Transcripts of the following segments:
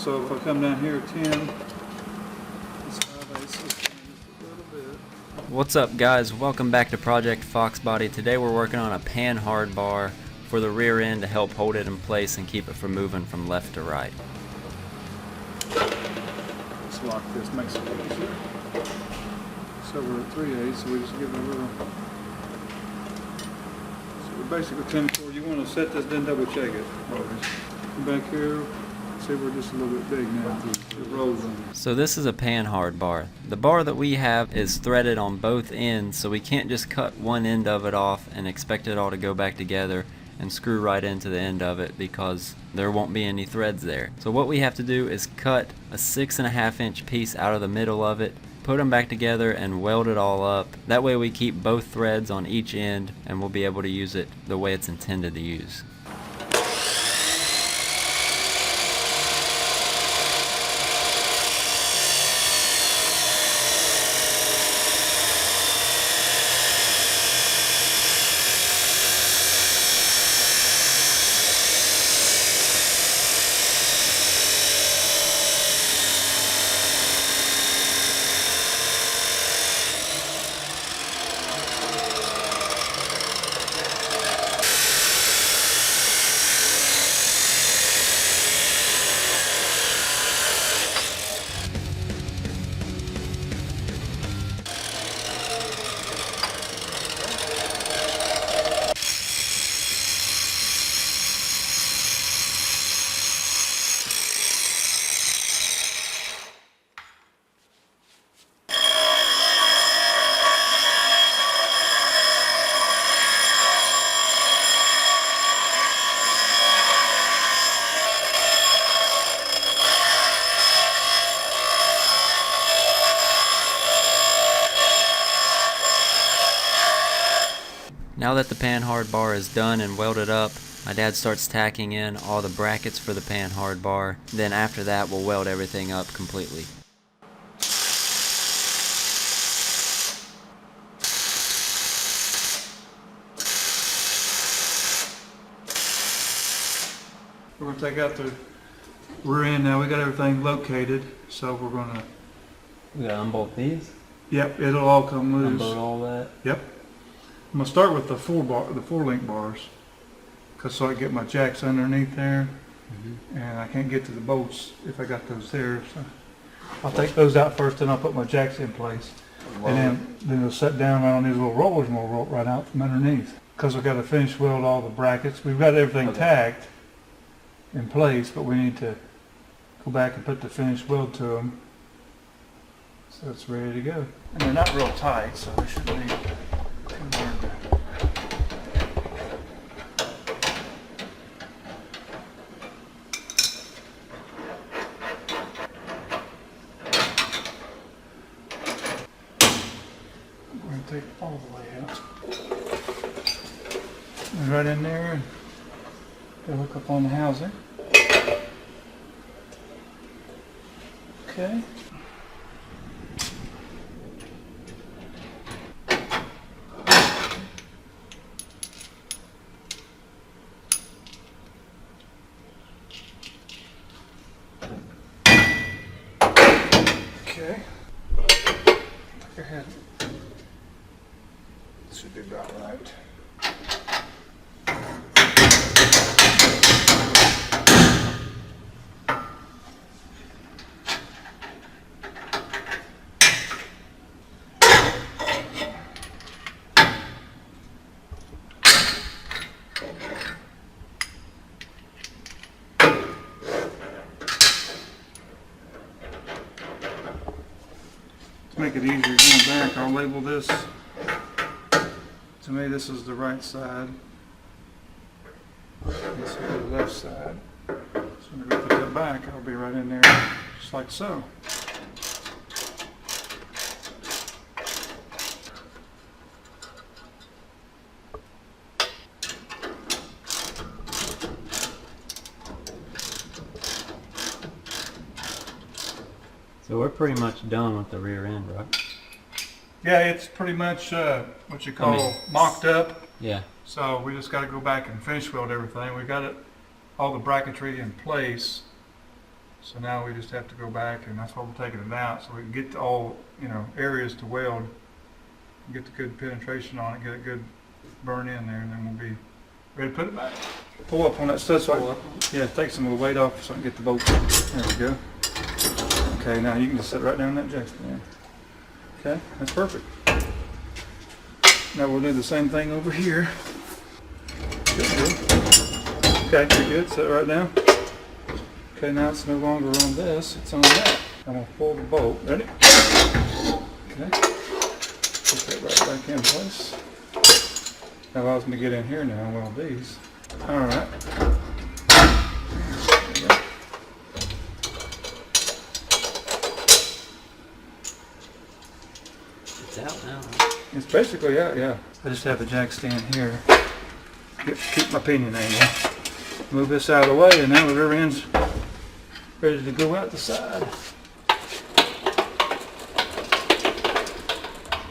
So if I come down here at 10, it's 5/8, just a little bit. What's up, guys? Welcome back to Project Foxbody. Today we're working on a Panhard bar for the rear end to help hold it in place and keep it from moving from left to right. Let's lock this, makes it easier. So we're at 3/8, so we just give it a little. So we're basically 10-4. You want to set this, then double check it. Always. Back here, see we're just a little bit big now. It rolls on. So this is a Panhard bar. The bar that we have is threaded on both ends, so we can't just cut one end of it off and expect it all to go back together and screw right into the end of it, because there won't be any threads there. So what we have to do is cut a 6.5 inch piece out of the middle of it, put them back together and weld it all up. That way we keep both threads on each end and we'll be able to use it the way it's intended to use. Now that the Panhard bar is done and welded up, my dad starts tacking in all the brackets for the Panhard bar. Then after that, we'll weld everything up completely. We're going to take out the rear end now. We got everything located, so we're going to. We gotta unbolt these? Yep, it'll all come loose. Unbolt all that? Yep. I'm going to start with the four link bars, because so I get my jacks underneath there, and I can't get to the bolts if I got those there. So I'll take those out first, and I'll put my jacks in place, and then it'll set down right on these little rollers, and we'll roll right out from underneath. Because we've got to finish weld all the brackets. We've got everything tacked in place, but we need to go back and put the finished weld to them, so it's ready to go. And they're not real tight, so they shouldn't be. We're going to take it all the way out. And right in there, and go hook up on the housing. Okay. Okay. Go ahead. Should be about right. To make it easier going back, I'll label this. To me, this is the right side. This is the left side. So I'm going to put that back. I'll be right in there, just like so. So we're pretty much done with the rear end, right? Yeah, it's pretty much what you call mocked up. Yeah. So we just got to go back and finish weld everything. We got it, all the bracketry in place. So now we just have to go back, and that's why we're taking it out, so we can get to all, areas to weld, get the good penetration on it, get a good burn in there, and then we'll be ready to put it back. Pull up on that stud so take some of the weight off so I can get the bolt. There we go. Okay, now you can just sit right down that jack stand. Okay, that's perfect. Now we'll do the same thing over here. Good. Okay, you're good. Sit right down. Okay, now it's no longer on this, it's on that. I'm going to pull the bolt. Ready? Okay. Put that right back in place. That allows me to get in here now and weld these. Alright. It's out now. It's basically out, yeah. I just have the jack stand here. Keep my pinion angle. Move this out of the way, and now the rear end's ready to go out the side.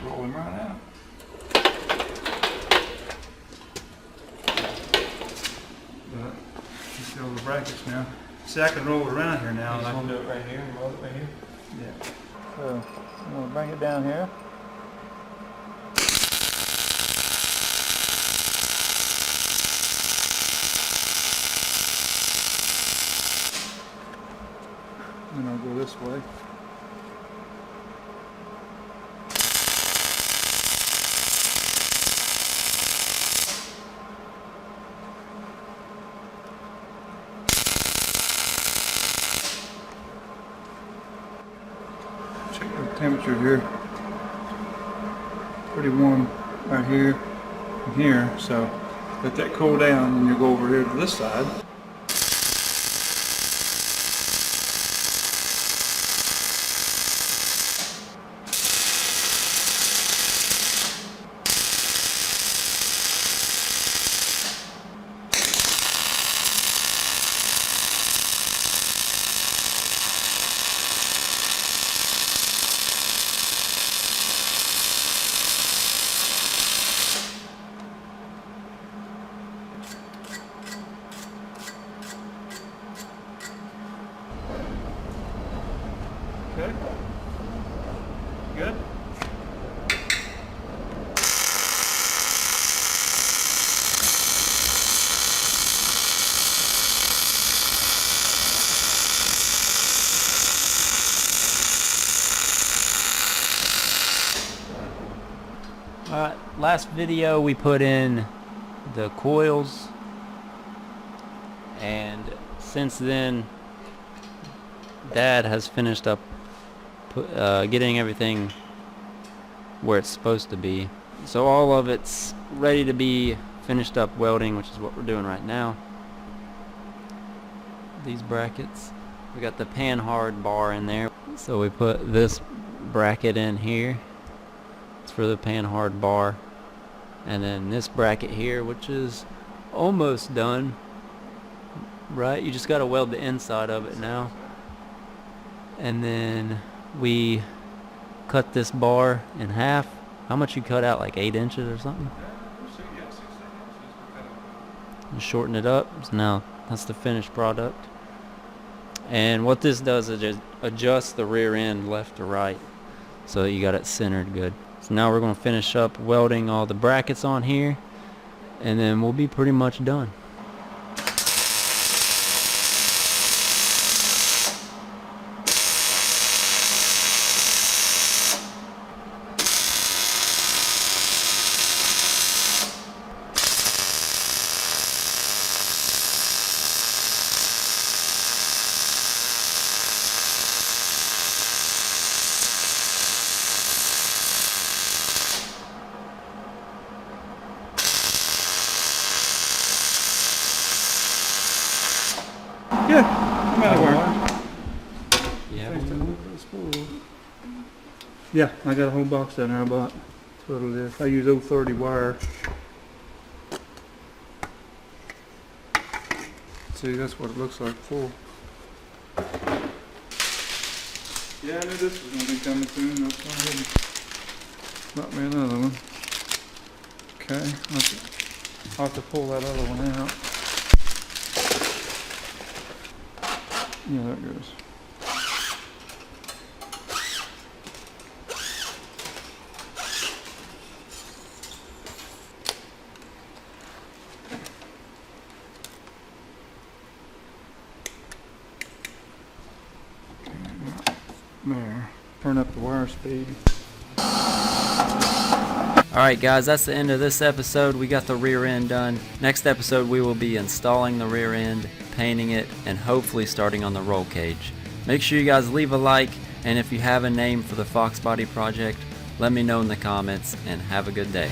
Roll him right out. But you see all the brackets now. See, I can roll it around here now. You just want to do it right here and roll it right here? Yeah. So I'm going to bring it down here. And I'll go this way. Check the temperature here. Pretty warm right here and here, so let that cool down and you go over here to this side. Okay. Good. Alright, last video we put in the coils, and since then Dad has finished up getting everything where it's supposed to be. So all of it's ready to be finished up welding, which is what we're doing right now. These brackets. We got the Panhard bar in there. So we put this bracket in here. It's for the Panhard bar. And then this bracket here, which is almost done. Right? You just got to weld the inside of it now. And then we cut this bar in half. How much you cut out? Like 8 inches or something? And shorten it up. So now that's the finished product. And what this does is just adjust the rear end left to right, so you got it centered good. So now we're going to finish up welding all the brackets on here, and then we'll be pretty much done. Yeah, no matter where. Yeah, I got a whole box down there I bought. That's what it is. I use 030 wire. See, that's what it looks like full. Yeah, I knew this was going to be coming soon. That's why I hadn't bought me another one. Okay, I'll have to pull that other one out. Yeah, there it goes. There. Turn up the wire speed. Alright guys, that's the end of this episode. We got the rear end done. Next episode we will be installing the rear end, painting it, and hopefully starting on the roll cage. Make sure you guys leave a like, and if you have a name for the Fox Body project, let me know in the comments, and have a good day.